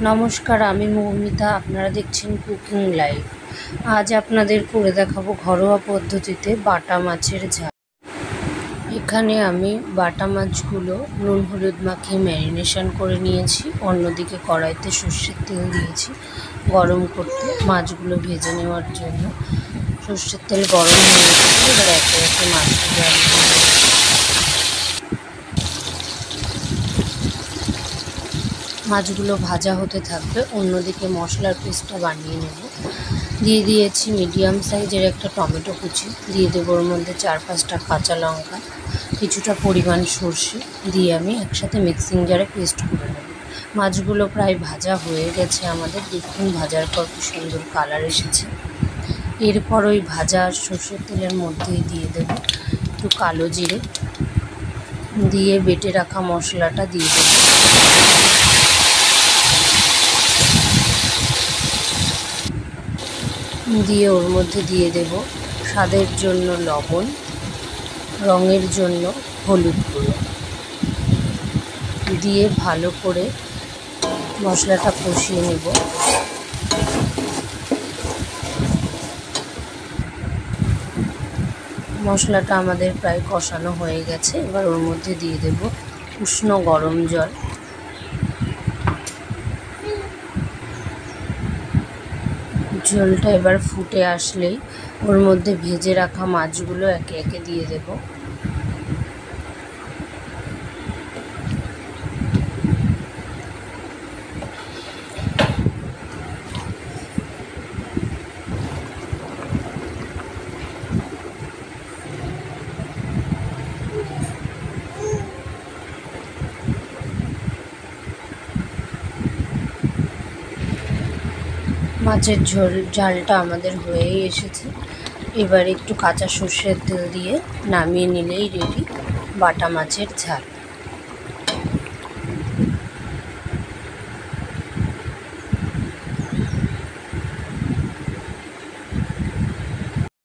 নমস্কার, আমি মৌমিতা। আপনারা দেখছেন কুকিং লাইভ। আজ আপনাদের করে দেখাবো ঘরোয়া পদ্ধতিতে বাটা মাছের ঝাল। এখানে আমি বাটা মাছগুলো নুন হলুদ মাখিয়ে ম্যারিনেশন করে নিয়েছি। অন্যদিকে কড়াইতে সর্ষের তেল দিয়েছি গরম করতে, মাছগুলো ভেজে নেওয়ার জন্য। সর্ষের তেল গরম হয়ে গেছে, এবার একে একে মাছগুলো আমি মাছগুলো ভাজা হতে থাকবে। অন্যদিকে মশলার পেস্টটা বানিয়ে নেব। দিয়ে দিয়েছি মিডিয়াম সাইজের একটা টমেটো কুচি, দিয়ে দেবো ওর মধ্যে 4-5টা কাঁচা লঙ্কা, কিছুটা পরিমাণ সর্ষে দিয়ে আমি একসাথে মিক্সিং জারে পেস্ট করে নেব। মাছগুলো প্রায় ভাজা হয়ে গেছে আমাদের, দেখুন ভাজার পর কি সুন্দর কালার এসেছে। এরপর ওই ভাজা সর্ষের তেলের মধ্যেই দিয়ে দেব একটু কালো জিরে, দিয়ে বেটে রাখা মশলাটা দিয়ে দেব। দিয়ে ওর মধ্যে দিয়ে দেব স্বাদের জন্য লবণ, রঙের জন্য হলুদ গুঁড়ো, দিয়ে ভালো করে মশলাটা কষিয়ে নেব। মশলাটা আমাদের প্রায় কষানো হয়ে গেছে। এবার ওর মধ্যে দিয়ে দেব উষ্ণ গরম জল। ঝোলটা এবার ফুটে আসলেই ওর মধ্যে ভেজে রাখা মাছগুলো একে একে দিয়ে দেব। মাছের ঝালটা আমাদের হয়েই এসেছে। এবার একটু কাঁচা সর্ষের তেল দিয়ে নামিয়ে নিলেই রেডি বাটা মাছের ঝাল।